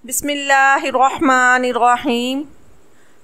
बिस्मिल्लाहिर्रहमानिर्रहीम।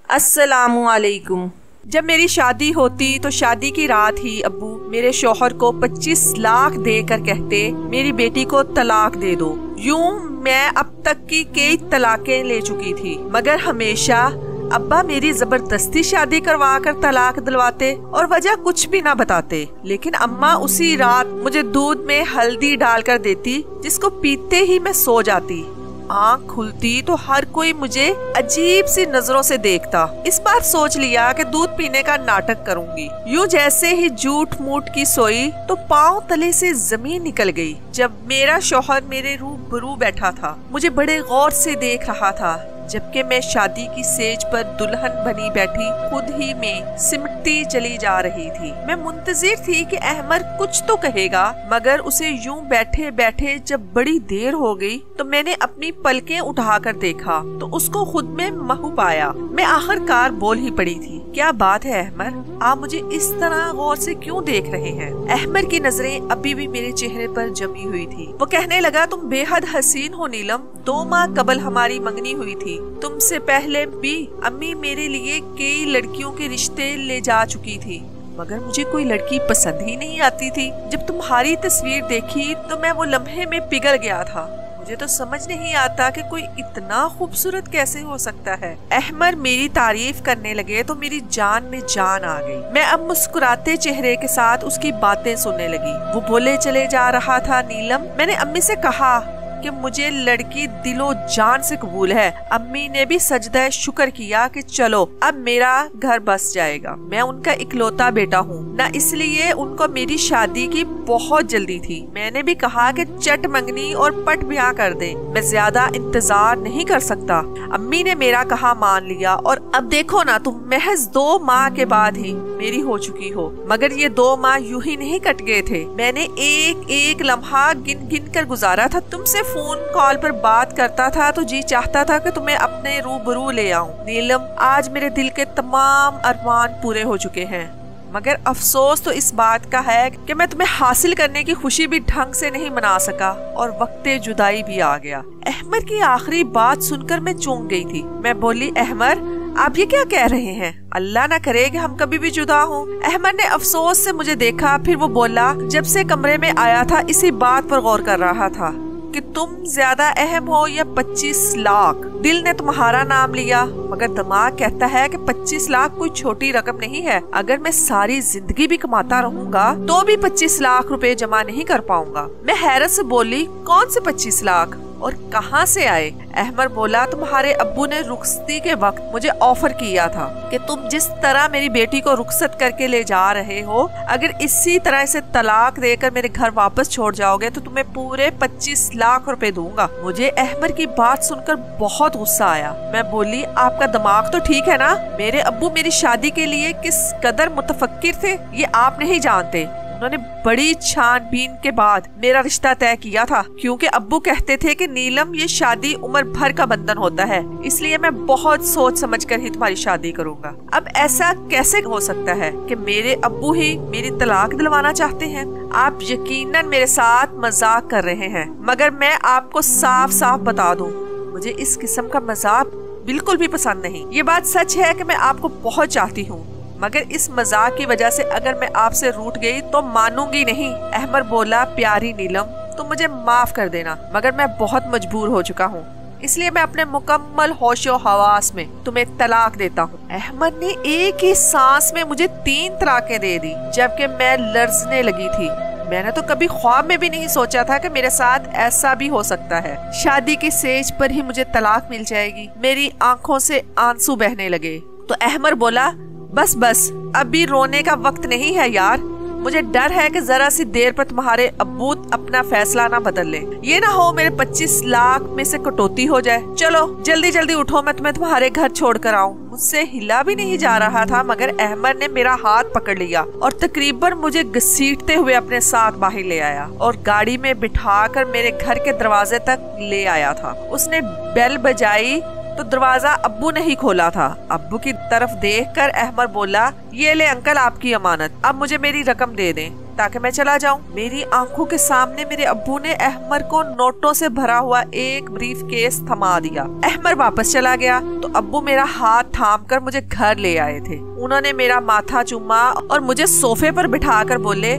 अस्सलामुअलैकुम। जब मेरी शादी होती तो शादी की रात ही अब्बू मेरे शौहर को 25 लाख देकर कहते मेरी बेटी को तलाक दे दो। यूं मैं अब तक की कई तलाकें ले चुकी थी, मगर हमेशा अब्बा मेरी जबरदस्ती शादी करवा कर तलाक दिलवाते और वजह कुछ भी ना बताते। लेकिन अम्मा उसी रात मुझे दूध में हल्दी डालकर देती, जिसको पीते ही मैं सो जाती। आँख खुलती तो हर कोई मुझे अजीब सी नजरों से देखता। इस बार सोच लिया कि दूध पीने का नाटक करूंगी। यूं जैसे ही झूठ मूठ की सोई तो पाँव तले से जमीन निकल गई। जब मेरा शौहर मेरे रूबरू बैठा था, मुझे बड़े गौर से देख रहा था, जबकि मैं शादी की सेज पर दुल्हन बनी बैठी खुद ही में सिमटती चली जा रही थी। मैं मुंतजिर थी कि अहमद कुछ तो कहेगा, मगर उसे यूं बैठे बैठे जब बड़ी देर हो गई तो मैंने अपनी पलकें उठाकर देखा तो उसको खुद में महू पाया। मैं आखिरकार बोल ही पड़ी थी, क्या बात है अहमद, आप मुझे इस तरह गौर से क्यों देख रहे हैं? अहमद की नजरें अभी भी मेरे चेहरे पर जमी हुई थी। वो कहने लगा, तुम बेहद हसीन हो नीलम। 2 माह कबल हमारी मंगनी हुई थी। तुमसे पहले भी अम्मी मेरे लिए कई लड़कियों के रिश्ते ले जा चुकी थी, मगर मुझे कोई लड़की पसंद ही नहीं आती थी। जब तुम्हारी तस्वीर देखी तो मैं वो लम्हे में पिघल गया था। मुझे तो समझ नहीं आता कि कोई इतना खूबसूरत कैसे हो सकता है। अहमद मेरी तारीफ करने लगे तो मेरी जान में जान आ गई। मैं अब मुस्कुराते चेहरे के साथ उसकी बातें सुनने लगी। वो बोले चले जा रहा था, नीलम, मैंने अम्मी से कहा कि मुझे लड़की दिलो जान से कबूल है। अम्मी ने भी सजदा शुक्र किया कि चलो अब मेरा घर बस जाएगा। मैं उनका इकलौता बेटा हूँ ना, इसलिए उनको मेरी शादी की बहुत जल्दी थी। मैंने भी कहा कि चट मंगनी और पट ब्याह कर दे, मैं ज्यादा इंतजार नहीं कर सकता। अम्मी ने मेरा कहा मान लिया और अब देखो ना, तुम महज 2 माह के बाद ही मेरी हो चुकी हो। मगर ये 2 माह यूं ही नहीं कट गए थे। मैंने एक एक लम्हा गिन गिन कर गुजारा था। तुमसे फोन कॉल पर बात करता था तो जी चाहता था कि तुम्हें अपने रूबरू ले आऊं। नीलम, आज मेरे दिल के तमाम अरमान पूरे हो चुके हैं, मगर अफसोस तो इस बात का है कि मैं तुम्हें हासिल करने की खुशी भी ढंग से नहीं मना सका और वक्ते जुदाई भी आ गया। अहमद की आखिरी बात सुनकर मैं चौंक गई थी। मैं बोली, अहमद आप ये क्या कह रहे हैं? अल्लाह ना करे कि हम कभी भी जुदा हों। अहमद ने अफसोस से मुझे देखा, फिर वो बोला, जब से कमरे में आया था इसी बात पर गौर कर रहा था कि तुम ज्यादा अहम हो या 25 लाख। दिल ने तुम्हारा नाम लिया, मगर दिमाग कहता है कि 25 लाख कोई छोटी रकम नहीं है। अगर मैं सारी जिंदगी भी कमाता रहूंगा तो भी 25 लाख रुपए जमा नहीं कर पाऊंगा। मैं हैरत से बोली, कौन से 25 लाख और कहां से आए? अहमद बोला, तुम्हारे अब्बू ने रुखसती के वक्त मुझे ऑफर किया था कि तुम जिस तरह मेरी बेटी को रुखसत करके ले जा रहे हो, अगर इसी तरह इसे तलाक देकर मेरे घर वापस छोड़ जाओगे तो तुम्हें पूरे 25 लाख रुपए दूंगा। मुझे अहमद की बात सुनकर बहुत गुस्सा आया। मैं बोली, आपका दिमाग तो ठीक है ना? मेरे अब्बू मेरी शादी के लिए किस कदर मुतफक्किर थे ये आप नहीं जानते। उन्होंने बड़ी छानबीन के बाद मेरा रिश्ता तय किया था, क्योंकि अब्बू कहते थे कि नीलम, ये शादी उम्र भर का बंधन होता है, इसलिए मैं बहुत सोच समझकर ही तुम्हारी शादी करूंगा। अब ऐसा कैसे हो सकता है कि मेरे अब्बू ही मेरी तलाक दिलवाना चाहते हैं? आप यकीनन मेरे साथ मजाक कर रहे हैं, मगर मैं आपको साफ साफ बता दूं, मुझे इस किस्म का मजाक बिल्कुल भी पसंद नहीं। ये बात सच है कि मैं आपको बहुत चाहती हूँ, मगर इस मजाक की वजह से अगर मैं आपसे रूठ गई तो मानूंगी नहीं। अहमद बोला, प्यारी नीलम, तुम मुझे माफ कर देना, मगर मैं बहुत मजबूर हो चुका हूँ, इसलिए मैं अपने मुकम्मल होशो हवास में तुम्हें तलाक देता हूँ। अहमद ने एक ही सांस में मुझे 3 तलाकें दे दी, जबकि मैं लर्जने लगी थी। मैंने तो कभी ख्वाब में भी नहीं सोचा था कि मेरे साथ ऐसा भी हो सकता है। शादी की सेज पर ही मुझे तलाक मिल जाएगी। मेरी आंखों से आंसू बहने लगे तो अहमद बोला, बस बस, अभी रोने का वक्त नहीं है यार। मुझे डर है कि जरा सी देर पर तुम्हारे अब्बू अपना फैसला ना बदल ले। ये ना हो मेरे 25 लाख में से कटौती हो जाए। चलो जल्दी जल्दी उठो, मैं तुम्हें तुम्हारे घर छोड़ कर आऊँ। मुझसे हिला भी नहीं जा रहा था, मगर अहमद ने मेरा हाथ पकड़ लिया और तकरीबन मुझे घसीटते हुए अपने साथ बाहर ले आया और गाड़ी में बिठाकर मेरे घर के दरवाजे तक ले आया था। उसने बेल बजाई तो दरवाजा अब्बू ने ही खोला था। अब्बू की तरफ देखकर अहमद बोला, ये ले अंकल आपकी अमानत, अब मुझे मेरी रकम दे दें। ताकि मैं चला जाऊं। मेरी आंखों के सामने मेरे अब्बू ने अहमर को नोटों से भरा हुआ एक ब्रीफ केस थमा दिया। अहमर वापस चला गया तो अब्बू मेरा हाथ थाम कर मुझे घर ले आए थे। उन्होंने मेरा माथा चूमा और मुझे सोफे पर बिठाकर बोले,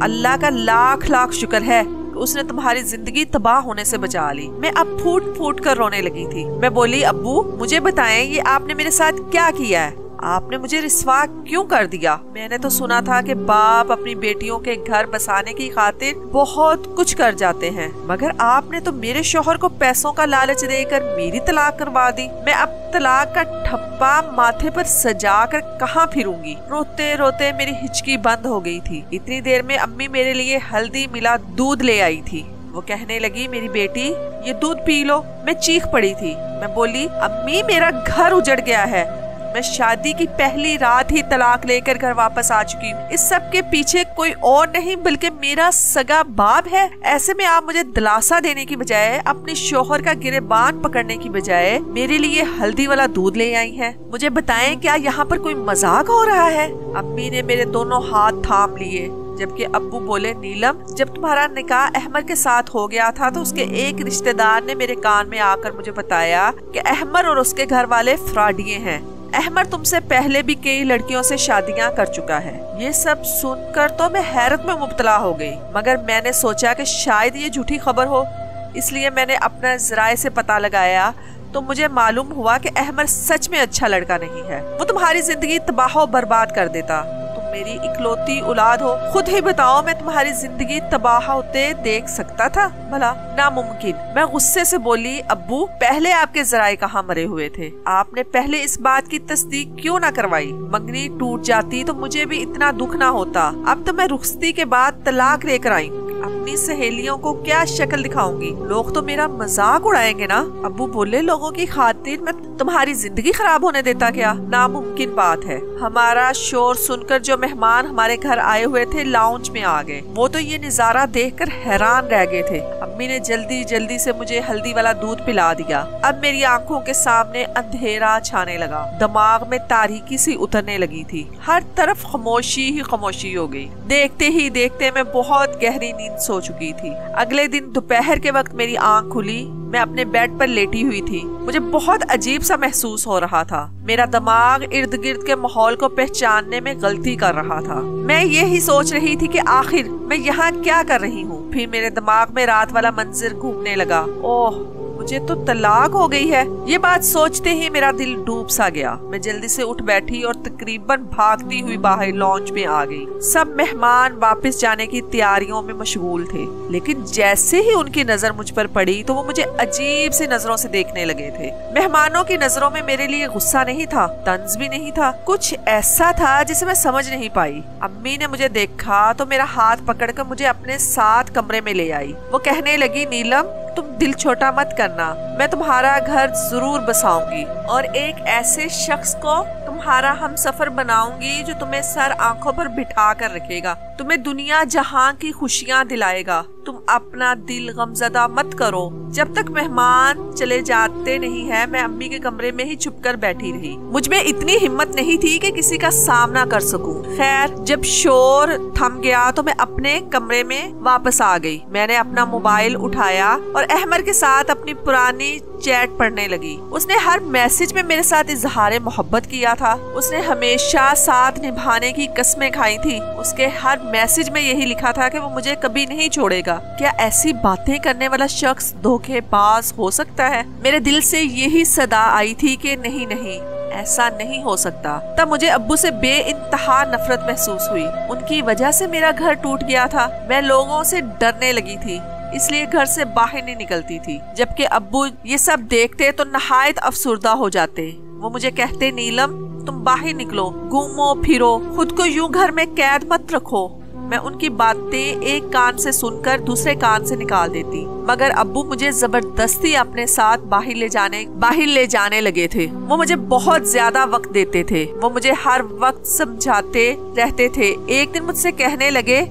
अल्लाह का लाख लाख शुक्र है उसने तुम्हारी जिंदगी तबाह होने से बचा ली। मैं अब फूट फूट कर रोने लगी थी। मैं बोली, अब्बू मुझे बताएं ये आपने मेरे साथ क्या किया है? आपने मुझे रिस्वा क्यों कर दिया? मैंने तो सुना था कि बाप अपनी बेटियों के घर बसाने की खातिर बहुत कुछ कर जाते हैं, मगर आपने तो मेरे शौहर को पैसों का लालच देकर मेरी तलाक करवा दी। मैं अब तलाक का ठप्पा माथे पर सजा कर कहाँ फिरूंगी? रोते रोते मेरी हिचकी बंद हो गई थी। इतनी देर में अम्मी मेरे लिए हल्दी मिला दूध ले आई थी। वो कहने लगी, मेरी बेटी ये दूध पी लो। मैं चीख पड़ी थी। मैं बोली, अम्मी मेरा घर उजड़ गया है। मैं शादी की पहली रात ही तलाक लेकर घर वापस आ चुकी हूँ। इस सब के पीछे कोई और नहीं बल्कि मेरा सगा बाप है। ऐसे में आप मुझे दिलासा देने की बजाय, अपने शोहर का गिरेबान पकड़ने की बजाय मेरे लिए हल्दी वाला दूध ले आई हैं। मुझे बताएं, क्या यहाँ पर कोई मजाक हो रहा है? अम्मी ने मेरे दोनों हाथ थाम लिए, जबकि अब्बू बोले, नीलम जब तुम्हारा निकाह अहमर के साथ हो गया था तो उसके एक रिश्तेदार ने मेरे कान में आकर मुझे बताया कि अहमर और उसके घर वाले फ्रॉडिये हैं। अहमर तुमसे पहले भी कई लड़कियों से शादियां कर चुका है। ये सब सुनकर तो मैं हैरत में मुब्तला हो गई, मगर मैंने सोचा कि शायद ये झूठी खबर हो, इसलिए मैंने अपना जराए से पता लगाया तो मुझे मालूम हुआ कि अहमर सच में अच्छा लड़का नहीं है। वो तुम्हारी जिंदगी तबाह बर्बाद कर देता। मेरी इकलौती औलाद हो, खुद ही बताओ मैं तुम्हारी जिंदगी तबाह होते देख सकता था? भला नामुमकिन। मैं गुस्से से बोली, अब्बू पहले आपके जराए कहाँ मरे हुए थे? आपने पहले इस बात की तस्दीक क्यों ना करवाई? मंगनी टूट जाती तो मुझे भी इतना दुख ना होता। अब तो मैं रुखसती के बाद तलाक लेकर आई, अपनी सहेलियों को क्या शक्ल दिखाऊंगी? लोग तो मेरा मजाक उड़ाएंगे ना। अब्बू बोले, लोगों की खातिर मैं तुम्हारी जिंदगी खराब होने देता क्या? नामुमकिन बात है। हमारा शोर सुनकर जो मेहमान हमारे घर आए हुए थे लाउंज में आ गए। वो तो ये नजारा देखकर हैरान रह गए थे। अम्मी ने जल्दी जल्दी से मुझे हल्दी वाला दूध पिला दिया। अब मेरी आंखों के सामने अंधेरा छाने लगा, दिमाग में तारीकी सी उतरने लगी थी, हर तरफ खामोशी ही खामोशी हो गई। देखते ही देखते मैं बहुत गहरी नींद सो चुकी थी। अगले दिन दोपहर के वक्त मेरी आंख खुली। मैं अपने बेड पर लेटी हुई थी। मुझे बहुत अजीब सा महसूस हो रहा था। मेरा दिमाग इर्द गिर्द के माहौल को पहचानने में गलती कर रहा था। मैं यही सोच रही थी कि आखिर मैं यहाँ क्या कर रही हूँ। फिर मेरे दिमाग में रात वाला मंजर घूमने लगा। ओह, मुझे तो तलाक हो गई है। ये बात सोचते ही मेरा दिल डूब सा गया। मैं जल्दी से उठ बैठी और तकरीबन भागती हुई बाहर लॉन्च में आ गई। सब मेहमान वापस जाने की तैयारियों में मशगूल थे, लेकिन जैसे ही उनकी नजर मुझ पर पड़ी तो वो मुझे अजीब सी नजरों से देखने लगे थे। मेहमानों की नजरों में मेरे लिए गुस्सा नहीं था, तंज भी नहीं था, कुछ ऐसा था जिसे मैं समझ नहीं पाई। अम्मी ने मुझे देखा तो मेरा हाथ पकड़कर मुझे अपने साथ कमरे में ले आई। वो कहने लगी, नीलम तुम दिल छोटा मत करना, मैं तुम्हारा घर जरूर बसाऊंगी और एक ऐसे शख्स को तुम्हारा हम सफर बनाऊंगी जो तुम्हें सर आंखों पर बिठा कर रखेगा, तुम्हें दुनिया जहां की खुशियां दिलाएगा। तुम अपना दिल गमजदा मत करो। जब तक मेहमान चले जाते नहीं है, मैं अम्मी के कमरे में ही छुपकर बैठी रही। मुझ में इतनी हिम्मत नहीं थी कि किसी का सामना कर सकूं। खैर, जब शोर थम गया तो मैं अपने कमरे में वापस आ गई। मैंने अपना मोबाइल उठाया और अहमर के साथ अपनी पुरानी चैट पढ़ने लगी। उसने हर मैसेज में मेरे साथ इजहार मोहब्बत किया था। उसने हमेशा साथ निभाने की कस्में खाई थी। उसके हर मैसेज में यही लिखा था कि वो मुझे कभी नहीं छोड़ेगा। क्या ऐसी बातें करने वाला शख्स धोखेबाज हो सकता है? मेरे दिल से यही सदा आई थी कि नहीं नहीं, ऐसा नहीं हो सकता। तब मुझे अब्बू से बेइंतहा नफरत महसूस हुई। उनकी वजह से मेरा घर टूट गया था। मैं लोगों से डरने लगी थी, इसलिए घर से बाहर नहीं निकलती थी। जबकि अब्बू ये सब देखते तो नहायत अफसुर्दा हो जाते। वो मुझे कहते, नीलम तुम बाहर निकलो, घूमो फिरो, खुद को यूं घर में कैद मत रखो। मैं उनकी बातें एक कान से सुनकर दूसरे कान से निकाल देती, मगर अब्बू मुझे जबरदस्ती अपने साथ बाहर ले जाने लगे थे। वो मुझे बहुत ज्यादा वक्त देते थे। वो मुझे हर वक्त समझाते रहते थे। एक दिन मुझसे कहने लगे,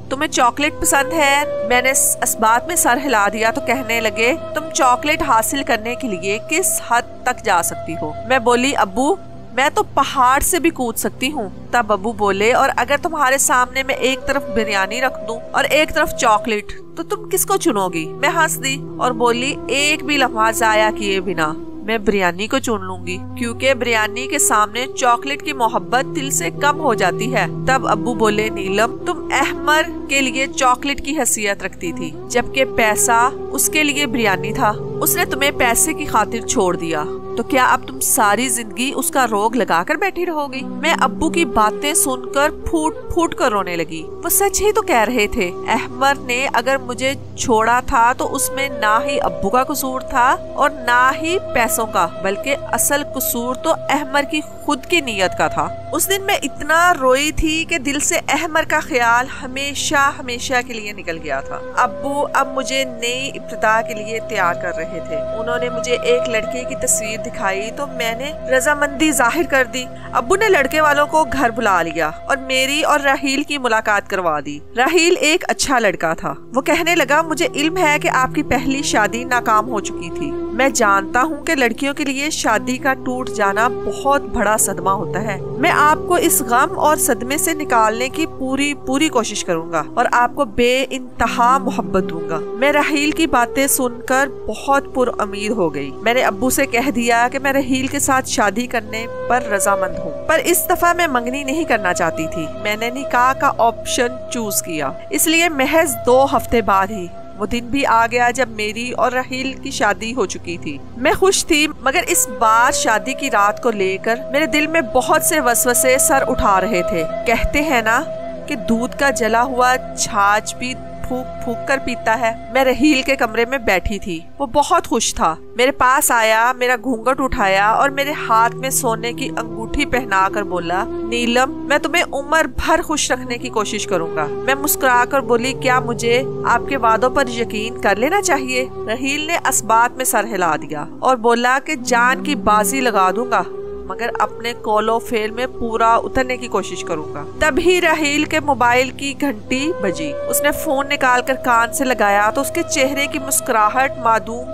तुम्हें चॉकलेट पसंद है? मैंने इस बात में सर हिला दिया तो कहने लगे, तुम चॉकलेट हासिल करने के लिए किस हद तक जा सकती हो? मैं बोली, अब्बू मैं तो पहाड़ से भी कूद सकती हूँ। तब अब्बू बोले, और अगर तुम्हारे सामने मैं एक तरफ बिरयानी रख दूं और एक तरफ चॉकलेट तो तुम किसको चुनोगी? मैं हंस दी और बोली, एक भी लम्हा जाया किए बिना मैं बिरयानी को चुन लूंगी, क्योंकि बिरयानी के सामने चॉकलेट की मोहब्बत दिल से कम हो जाती है। तब अब्बू बोले, नीलम तुम अहमर के लिए चॉकलेट की हैसियत रखती थी, जबकि पैसा उसके लिए बिरयानी था। उसने तुम्हें पैसे की खातिर छोड़ दिया, तो क्या अब तुम सारी जिंदगी उसका रोग लगाकर बैठी रहोगी? मैं अब्बू की बातें सुनकर फूट फूट कर रोने लगी। वो सच ही तो कह रहे थे। अहमर ने अगर मुझे छोड़ा था तो उसमें ना ही अब्बू का कसूर था और ना ही पैसों का, बल्कि असल कसूर तो अहमर की खुद की नीयत का था। उस दिन मैं इतना रोई थी कि दिल से अहमर का ख्याल हमेशा हमेशा के लिए निकल गया था। अब्बू अब मुझे नई इब्तिदा के लिए तैयार कर रहे थे। उन्होंने मुझे एक लड़के की तस्वीर दिखाई तो मैंने रजामंदी जाहिर कर दी। अब्बू ने लड़के वालों को घर बुला लिया और मेरी और राहील की मुलाकात करवा दी। राहील एक अच्छा लड़का था। वो कहने लगा, मुझे इल्म है कि आपकी पहली शादी नाकाम हो चुकी थी। मैं जानता हूँ कि लड़कियों के लिए शादी का टूट जाना बहुत बड़ा सदमा होता है। मैं आपको इस गम और सदमे से निकालने की पूरी कोशिश करूँगा और आपको बेइंतहा मोहब्बत दूंगा। मैं राहील की बातें सुनकर बहुत पुरउम्मीद हो गई। मैंने अब्बू से कह दिया कि मैं राहील के साथ शादी करने पर रजामंद हूँ, पर इस दफा मैं मंगनी नहीं करना चाहती थी। मैंने निकाह का ऑप्शन चूज किया, इसलिए महज 2 हफ्ते बाद ही वो दिन भी आ गया जब मेरी और राहील की शादी हो चुकी थी। मैं खुश थी, मगर इस बार शादी की रात को लेकर मेरे दिल में बहुत से वसवसे सर उठा रहे थे। कहते हैं ना कि दूध का जला हुआ छाछ भी फूक फूक कर पीता है। मैं राहील के कमरे में बैठी थी। वो बहुत खुश था। मेरे पास आया, मेरा घूंघट उठाया और मेरे हाथ में सोने की अंगूठी पहना कर बोला, नीलम मैं तुम्हें उम्र भर खुश रखने की कोशिश करूंगा। मैं मुस्कुरा कर बोली, क्या मुझे आपके वादों पर यकीन कर लेना चाहिए? राहील ने असबात में सर हिला दिया और बोला कि जान की बाजी लगा दूंगा, मगर अपने कॉलो फेल में पूरा उतरने की कोशिश करूंगा। तभी राहील के मोबाइल की घंटी बजी। उसने फोन निकाल कर कान से लगाया तो उसके चेहरे की मुस्कुराहट मादूम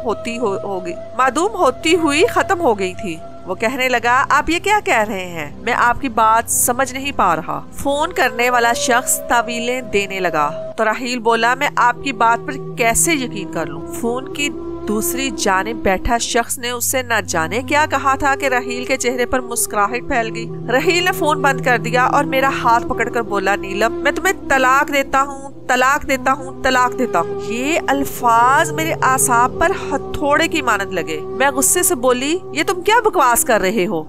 होती हुई खत्म हो गई थी। वो कहने लगा, आप ये क्या कह रहे हैं? मैं आपकी बात समझ नहीं पा रहा। फोन करने वाला शख्स तावीलें देने लगा तो राहील बोला, मैं आपकी बात पर कैसे यकीन कर लूं? फोन की दूसरी जानिब बैठा शख्स ने उससे न जाने क्या कहा था कि राहील के चेहरे पर मुस्कुराहट फैल गई। राहील ने फोन बंद कर दिया और मेरा हाथ पकड़कर बोला, नीलम मैं तुम्हें तलाक देता हूँ, तलाक देता हूँ, तलाक देता हूँ। ये अल्फाज मेरे आसाब पर हथौड़े की मानद लगे। मैं गुस्से से बोली, ये तुम क्या बकवास कर रहे हो?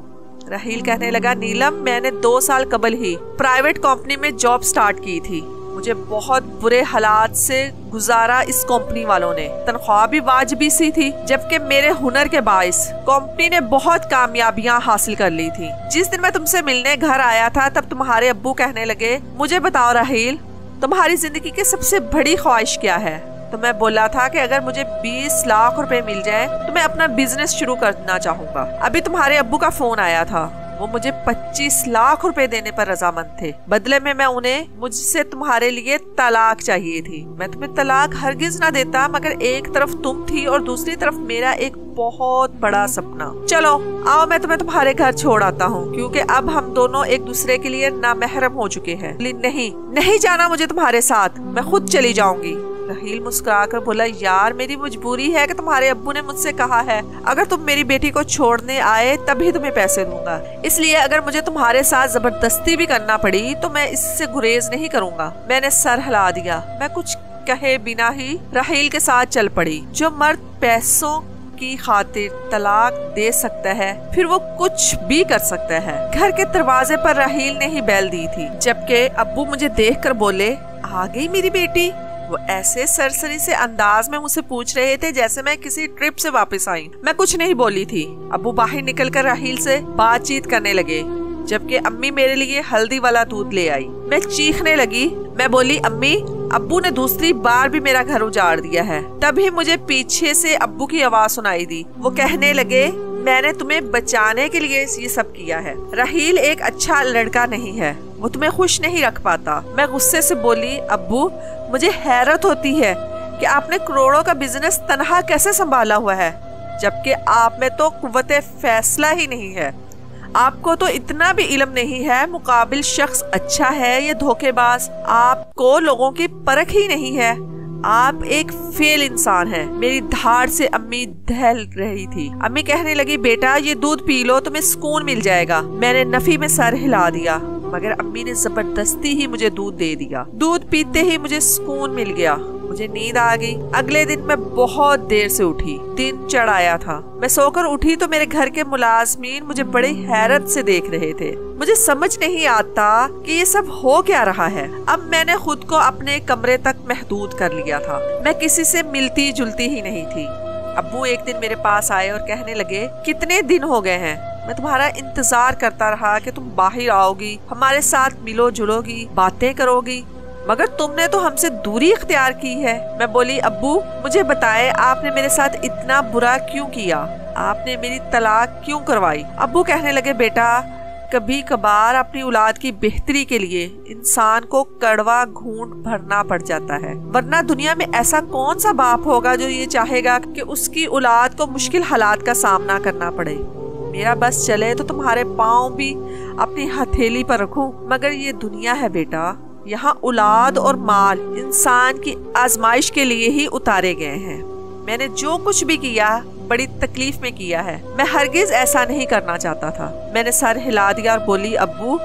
राहील कहने लगा, नीलम मैंने 2 साल कबल ही प्राइवेट कंपनी में जॉब स्टार्ट की थी। मुझे बहुत बुरे हालात से गुजारा इस कंपनी वालों ने। तनख्वाह भी वाजिबी सी थी, जबकि मेरे हुनर के बाइस कंपनी ने बहुत कामयाबियां हासिल कर ली थी। जिस दिन मैं तुमसे मिलने घर आया था तब तुम्हारे अब्बू कहने लगे, मुझे बताओ राहील, तुम्हारी जिंदगी की सबसे बड़ी ख्वाहिश क्या है? तो मैं बोला था कि अगर मुझे 20 लाख रुपए मिल जाए तो मैं अपना बिजनेस शुरू करना चाहूंगा। अभी तुम्हारे अब्बू का फोन आया था। वो मुझे 25 लाख रुपए देने पर रजामंद थे। बदले में मैं उन्हें मुझसे तुम्हारे लिए तलाक चाहिए थी। मैं तुम्हें तलाक हरगिज ना देता, मगर एक तरफ तुम थी और दूसरी तरफ मेरा एक बहुत बड़ा सपना। चलो आओ, मैं तुम्हें तुम्हारे घर छोड़ आता हूँ, क्योंकि अब हम दोनों एक दूसरे के लिए नामहरम हो चुके हैं। नहीं जाना मुझे तुम्हारे साथ, मैं खुद चली जाऊंगी। राहील मुस्कुराकर बोला, यार मेरी मजबूरी है कि तुम्हारे अब्बू ने मुझसे कहा है अगर तुम मेरी बेटी को छोड़ने आए तभी तुम्हें पैसे दूंगा, इसलिए अगर मुझे तुम्हारे साथ जबरदस्ती भी करना पड़ी तो मैं इससे गुरेज नहीं करूंगा। मैंने सर हिला दिया। मैं कुछ कहे बिना ही राहील के साथ चल पड़ी। जो मर्द पैसों की खातिर तलाक दे सकता है फिर वो कुछ भी कर सकता है। घर के दरवाजे पर राहील ने ही बैल दी थी, जबकि अब्बू मुझे देखकर बोले, आ गई मेरी बेटी। वो ऐसे सरसरी से अंदाज में मुझसे पूछ रहे थे जैसे मैं किसी ट्रिप से वापस आई। मैं कुछ नहीं बोली थी। अब्बू बाहर निकलकर राहील से बातचीत करने लगे, जबकि अम्मी मेरे लिए हल्दी वाला दूध ले आई। मैं चीखने लगी। मैं बोली, अम्मी अब्बू ने दूसरी बार भी मेरा घर उजाड़ दिया है। तभी मुझे पीछे से अब्बू की आवाज सुनाई दी। वो कहने लगे, मैंने तुम्हें बचाने के लिए ये सब किया है। राहील एक अच्छा लड़का नहीं है, वो तुम्हें खुश नहीं रख पाता। मैं गुस्से से बोली, अब्बू मुझे हैरत होती है कि आपने करोड़ों का बिजनेस तनहा कैसे संभाला हुआ है, जबकि आप में तो कुव्वत फैसला ही नहीं है। आपको तो इतना भी इल्म नहीं है मुकाबिल शख्स अच्छा है या धोखेबाज। आपको लोगों की परख ही नहीं है। आप एक फेल इंसान हैं। मेरी धार से अम्मी दहल रही थी। अम्मी कहने लगी, बेटा ये दूध पी लो, तुम्हें सुकून मिल जाएगा। मैंने नफी में सर हिला दिया, मगर अम्मी ने जबरदस्ती ही मुझे दूध दे दिया। दूध पीते ही मुझे सुकून मिल गया, मुझे नींद आ गई। अगले दिन मैं बहुत देर से उठी, दिन चढ़ आया था। मैं सोकर उठी तो मेरे घर के मुलाजमीन मुझे बड़ी हैरत से देख रहे थे। मुझे समझ नहीं आता कि ये सब हो क्या रहा है। अब मैंने खुद को अपने कमरे तक महदूद कर लिया था। मैं किसी से मिलती जुलती ही नहीं थी। अब्बू एक दिन मेरे पास आए और कहने लगे, कितने दिन हो गए हैं, मैं तुम्हारा इंतजार करता रहा कि तुम बाहर आओगी, हमारे साथ मिलो जुलोगी, बातें करोगी, मगर तुमने तो हमसे दूरी इख्तियार की है। मैं बोली, अब्बू मुझे बताएं, आपने मेरे साथ इतना बुरा क्यों किया? आपने मेरी तलाक क्यों करवाई? अब्बू कहने लगे, बेटा कभी कभार अपनी औलाद की बेहतरी के लिए इंसान को कड़वा घूंट भरना पड़ जाता है, वरना दुनिया में ऐसा कौन सा बाप होगा जो ये चाहेगा कि उसकी औलाद को मुश्किल हालात का सामना करना पड़े। मेरा बस चले तो तुम्हारे पाँव भी अपनी हथेली पर रखूं, मगर ये दुनिया है बेटा, यहाँ औलाद और माल इंसान की आजमाइश के लिए ही उतारे गए हैं। मैंने जो कुछ भी किया बड़ी तकलीफ में किया है। मैं हरगिज ऐसा नहीं करना चाहता था। मैंने सर हिला दिया और बोली, अब्बू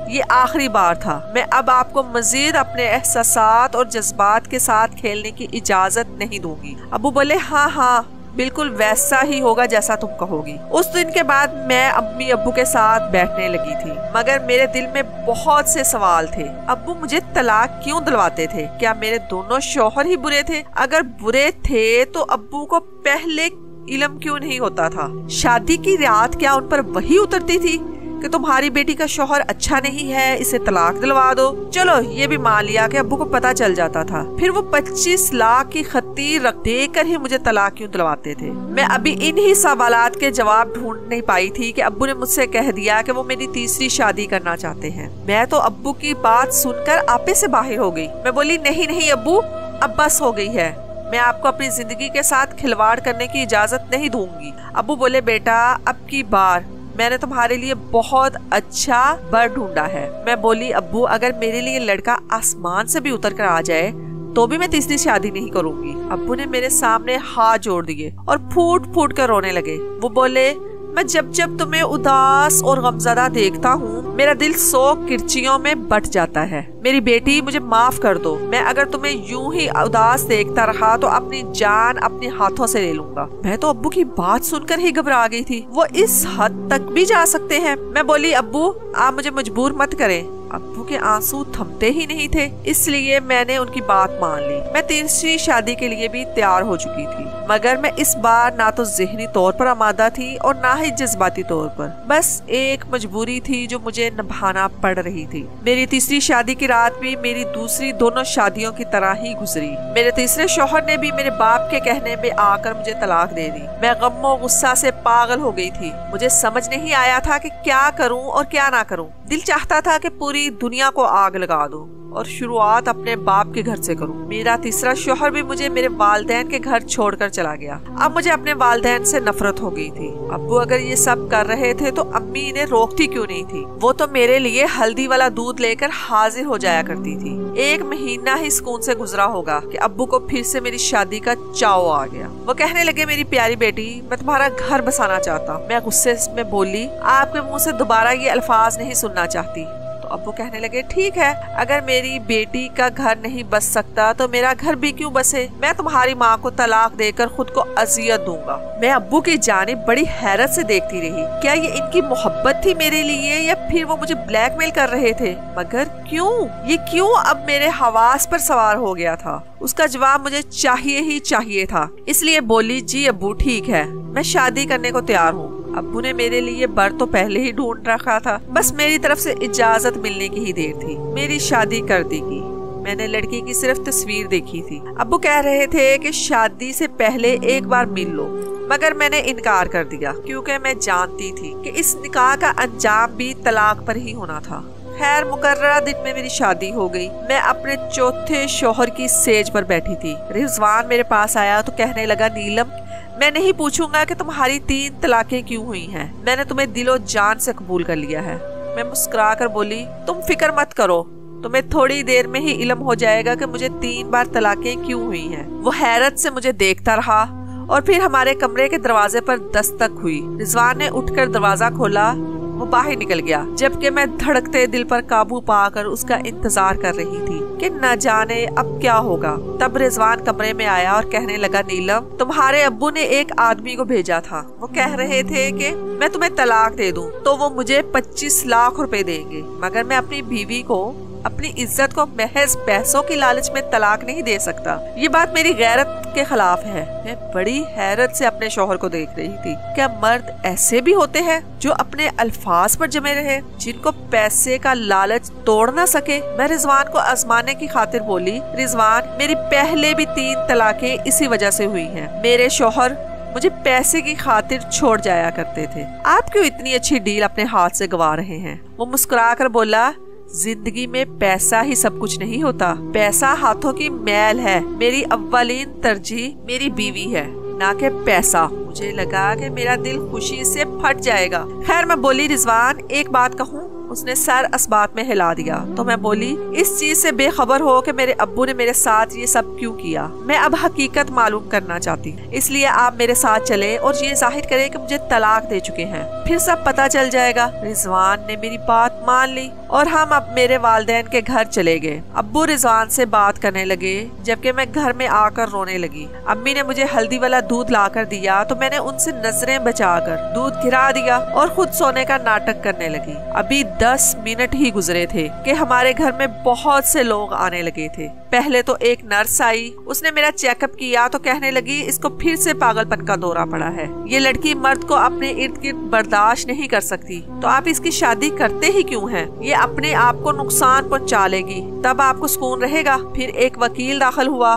ये आखिरी बार था। मैं अब आपको मजीद अपने एहसासात और जज्बात के साथ खेलने की इजाजत नहीं दूंगी। अब्बू बोले, हाँ हाँ बिल्कुल वैसा ही होगा जैसा तुम कहोगी। उस दिन के बाद मैं अम्मी अब्बू के साथ बैठने लगी थी, मगर मेरे दिल में बहुत से सवाल थे। अब्बू मुझे तलाक क्यों दिलवाते थे? क्या मेरे दोनों शौहर ही बुरे थे? अगर बुरे थे तो अब्बू को पहले इल्म क्यों नहीं होता था? शादी की रात क्या उन पर वही उतरती थी कि तुम्हारी बेटी का शौहर अच्छा नहीं है, इसे तलाक दिलवा दो? चलो ये भी मान लिया कि अब्बू को पता चल जाता था, फिर वो 25 लाख की खती रख देकर ही मुझे तलाक क्यों दिलवाते थे? मैं अभी इन्हीं सवालात के जवाब ढूंढ नहीं पाई थी कि अब्बू ने मुझसे कह दिया कि वो मेरी तीसरी शादी करना चाहते हैं। मैं तो अब्बू की बात सुनकर आपे से बाहर हो गई। मैं बोली, नहीं नहीं अब्बू, अब बस हो गई है, मैं आपको अपनी जिंदगी के साथ खिलवाड़ करने की इजाजत नहीं दूंगी। अब्बू बोले, बेटा अब की बार मैंने तुम्हारे लिए बहुत अच्छा बर ढूंढा है। मैं बोली, अब्बू अगर मेरे लिए लड़का आसमान से भी उतर कर आ जाए तो भी मैं तीसरी शादी नहीं करूंगी। अब्बू ने मेरे सामने हाथ जोड़ दिए और फूट फूट कर रोने लगे। वो बोले, मैं जब जब तुम्हें उदास और गमज़दा देखता हूँ मेरा दिल 100 किरचियों में बट जाता है। मेरी बेटी मुझे माफ कर दो। मैं अगर तुम्हें यूं ही उदास देखता रहा तो अपनी जान अपने हाथों से ले लूंगा। मैं तो अब्बू की बात सुनकर ही घबरा गई थी। वो इस हद तक भी जा सकते हैं? मैं बोली, अब्बू आप मुझे मजबूर मत करें। अब्बू के आंसू थमते ही नहीं थे, इसलिए मैंने उनकी बात मान ली। मैं तीसरी शादी के लिए भी तैयार हो चुकी थी, मगर मैं इस बार ना तो ज़हनी तौर पर आमादा थी और ना ही जज्बाती तौर पर। बस एक मजबूरी थी जो मुझे निभाना पड़ रही थी। मेरी तीसरी शादी की रात भी मेरी दूसरी दोनों शादियों की तरह ही गुजरी। मेरे तीसरे शौहर ने भी मेरे बाप के कहने पे आकर मुझे तलाक दे दी। मैं गम गुस्सा से पागल हो गई थी। मुझे समझ नहीं आया था कि क्या करूं और क्या ना करूं। दिल चाहता था कि पूरी दुनिया को आग लगा दूं और शुरुआत अपने बाप के घर से करूं। मेरा तीसरा शौहर भी मुझे मेरे वालिदैन के घर छोड़कर चला गया। अब मुझे अपने वालिदैन से नफरत हो गई थी। अब्बू अगर ये सब कर रहे थे तो अम्मी इन्हें रोकती क्यों नहीं थी? वो तो मेरे लिए हल्दी वाला दूध लेकर हाजिर हो जाया करती थी। 1 महीना ही सुकून से गुजरा होगा कि अब्बू को फिर से मेरी शादी का चाव आ गया। वो कहने लगे, मेरी प्यारी बेटी मैं तुम्हारा घर बसाना चाहता हूँ। मैं गुस्से में बोली, आपके मुँह से दोबारा ये अल्फाज नहीं सुनना चाहती। तो अब्बू कहने लगे, ठीक है, अगर मेरी बेटी का घर नहीं बस सकता तो मेरा घर भी क्यों बसे? मैं तुम्हारी माँ को तलाक देकर खुद को अजियत दूंगा। मैं अब्बू की जानिब बड़ी हैरत से देखती रही। क्या ये इनकी मोहब्बत थी मेरे लिए या फिर वो मुझे ब्लैकमेल कर रहे थे? मगर क्यों? ये क्यों अब मेरे हवास पर सवार हो गया था? उसका जवाब मुझे चाहिए ही चाहिए था। इसलिए बोली, जी अब्बू ठीक है, मैं शादी करने को तैयार हूँ। अब्बू ने मेरे लिए बर तो पहले ही ढूंढ रखा था, बस मेरी तरफ से इजाजत मिलने की ही देर थी। मेरी शादी कर दी गई। मैंने लड़की की सिर्फ तस्वीर देखी थी। अब्बू कह रहे थे कि शादी से पहले एक बार मिल लो, मगर मैंने इनकार कर दिया क्योंकि मैं जानती थी कि इस निकाह का अंजाम भी तलाक पर ही होना था। खैर मुकर्ररा दिन में मेरी शादी हो गई। मैं अपने चौथे शौहर की सेज पर बैठी थी। रिजवान मेरे पास आया तो कहने लगा, नीलम मैं नहीं पूछूंगा कि तुम्हारी 3 तलाकें क्यों हुई हैं। मैंने तुम्हें दिलो जान से कबूल कर लिया है। मैं मुस्कुरा कर बोली, तुम फिक्र मत करो, तुम्हें थोड़ी देर में ही इल्म हो जाएगा कि मुझे 3 बार तलाकें क्यों हुई हैं। वो हैरत से मुझे देखता रहा और फिर हमारे कमरे के दरवाजे पर दस्तक हुई। रिजवान ने उठकर दरवाजा खोला, वो बाहर निकल गया, जबकि मैं धड़कते दिल पर काबू पाकर उसका इंतजार कर रही थी कि न जाने अब क्या होगा। तब रिजवान कमरे में आया और कहने लगा, नीलम, तुम्हारे अब्बू ने एक आदमी को भेजा था। वो कह रहे थे कि मैं तुम्हें तलाक दे दूं तो वो मुझे 25 लाख रुपए देंगे, मगर मैं अपनी बीवी को, अपनी इज्जत को महज पैसों की लालच में तलाक नहीं दे सकता। ये बात मेरी गैरत के खिलाफ है। मैं बड़ी हैरत से अपने शौहर को देख रही थी। क्या मर्द ऐसे भी होते हैं जो अपने अल्फाज पर जमे रहे, जिनको पैसे का लालच तोड़ ना सके? मैं रिजवान को आजमाने की खातिर बोली, रिजवान, मेरी पहले भी 3 तलाकें इसी वजह से हुई हैं। मेरे शौहर मुझे पैसे की खातिर छोड़ जाया करते थे। आप क्यों इतनी अच्छी डील अपने हाथ से गवा रहे हैं? वो मुस्कुरा कर बोला, जिंदगी में पैसा ही सब कुछ नहीं होता। पैसा हाथों की मैल है। मेरी अव्वलीन तरजीह मेरी बीवी है, ना कि पैसा। मुझे लगा कि मेरा दिल खुशी से फट जाएगा। खैर मैं बोली, रिजवान, एक बात कहूँ? उसने सर इस बात में हिला दिया। तो मैं बोली, इस चीज से बेखबर हो कि मेरे अब्बू ने मेरे साथ ये सब क्यों किया। मैं अब हकीकत मालूम करना चाहती हूँ, इसलिए आप मेरे साथ चले और ये जाहिर करें कि मुझे तलाक दे चुके हैं, फिर सब पता चल जाएगा। रिजवान ने मेरी बात मान ली और हम अब मेरे वालिदैन के घर चले गए। अब्बू रिजवान से बात करने लगे, जबकि मैं घर में आकर रोने लगी। अम्मी ने मुझे हल्दी वाला दूध लाकर दिया तो मैंने उनसे नजरें बचाकर दूध गिरा दिया और खुद सोने का नाटक करने लगी। अभी 10 मिनट ही गुजरे थे कि हमारे घर में बहुत से लोग आने लगे थे। पहले तो एक नर्स आई, उसने मेरा चेकअप किया तो कहने लगी, इसको फिर से पागलपन का दौरा पड़ा है। ये लड़की मर्द को अपने इर्द गिर्द बर्दाश्त नहीं कर सकती, तो आप इसकी शादी करते ही क्यों हैं? ये अपने आप को नुकसान पहुंचा लेगी, तब आपको सुकून रहेगा। फिर एक वकील दाखिल हुआ।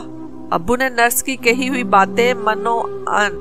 अब्बू ने नर्स की कही हुई बातें मनो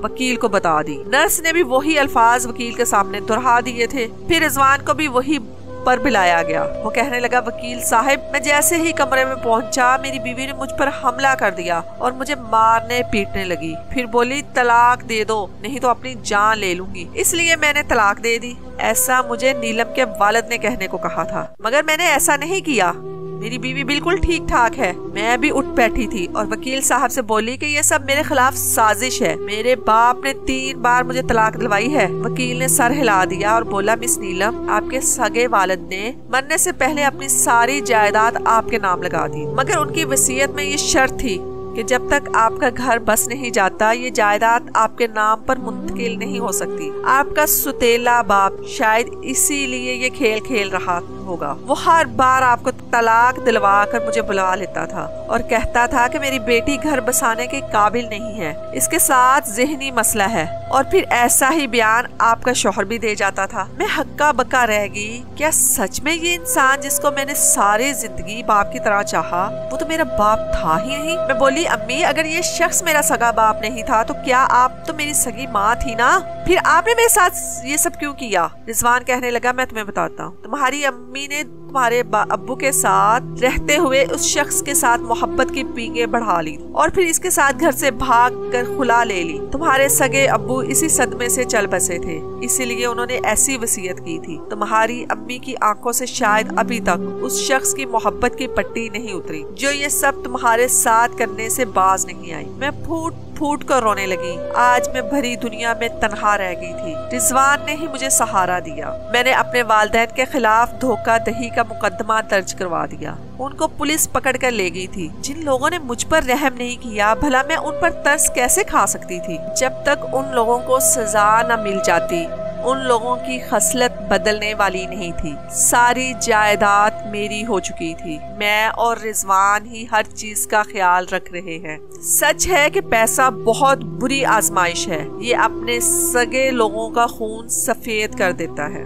वकील को बता दी। नर्स ने भी वही अल्फाज वकील के सामने दोहरा दिए थे। फिर रिजवान को भी वही पर बुलाया गया। वो कहने लगा, वकील साहब, मैं जैसे ही कमरे में पहुंचा, मेरी बीवी ने मुझ पर हमला कर दिया और मुझे मारने पीटने लगी। फिर बोली, तलाक दे दो, नहीं तो अपनी जान ले लूंगी। इसलिए मैंने तलाक दे दी। ऐसा मुझे नीलम के वालिद ने कहने को कहा था, मगर मैंने ऐसा नहीं किया। मेरी बीवी बिल्कुल ठीक ठाक है। मैं भी उठ बैठी थी और वकील साहब से बोली कि ये सब मेरे खिलाफ साजिश है। मेरे बाप ने 3 बार मुझे तलाक दिलवाई है। वकील ने सर हिला दिया और बोला, मिस नीलम, आपके सगे वालिद ने मरने से पहले अपनी सारी जायदाद आपके नाम लगा दी, मगर उनकी वसीयत में ये शर्त थी कि जब तक आपका घर बस नहीं जाता, ये जायदाद आपके नाम पर मुंतकिल नहीं हो सकती। आपका सुतेला बाप शायद इसीलिए ये खेल खेल रहा होगा। वो हर बार आपको तलाक दिलवा कर मुझे बुला लेता था और कहता था कि मेरी बेटी घर बसाने के काबिल नहीं है, इसके साथ ज़हनी मसला है, और फिर ऐसा ही बयान आपका शौहर भी दे जाता था। मैं हक्का बक्का रह गई। क्या सच में ये इंसान जिसको मैंने सारी जिंदगी बाप की तरह चाहा, वो तो मेरा बाप था ही नहीं? मैं बोली, अम्मी, अगर ये शख्स मेरा सगा बाप नहीं था तो क्या आप तो मेरी सगी माँ थी ना? फिर आपने मेरे साथ ये सब क्यों किया? रिजवान कहने लगा, मैं तुम्हें बताता हूँ। तुम्हारी अम्मी ने तुम्हारे अब्बू के साथ रहते हुए उस शख्स के साथ मोहब्बत की पींगे बढ़ा ली और फिर इसके साथ घर से भाग कर खुला ले ली। तुम्हारे सगे अब्बू इसी सदमे से चल बसे थे, इसीलिए उन्होंने ऐसी वसीयत की थी। तुम्हारी अम्मी की आंखों से शायद अभी तक उस शख्स की मोहब्बत की पट्टी नहीं उतरी, जो ये सब तुम्हारे साथ करने से बाज नहीं आई। मैं फूट फूट कर रोने लगी। आज मैं भरी दुनिया में तन्हा रह गई थी। रिजवान ने ही मुझे सहारा दिया। मैंने अपने वालिदैन के खिलाफ धोखाधड़ी का मुकदमा दर्ज करवा दिया। उनको पुलिस पकड़ कर ले गई थी। जिन लोगों ने मुझ पर रहम नहीं किया, भला मैं उन पर तरस कैसे खा सकती थी? जब तक उन लोगों को सजा न मिल जाती, उन लोगों की खसलत बदलने वाली नहीं थी। सारी जायदाद मेरी हो चुकी थी। मैं और रिजवान ही हर चीज का ख्याल रख रहे हैं। सच है कि पैसा बहुत बुरी आजमाइश है। ये अपने सगे लोगों का खून सफेद कर देता है।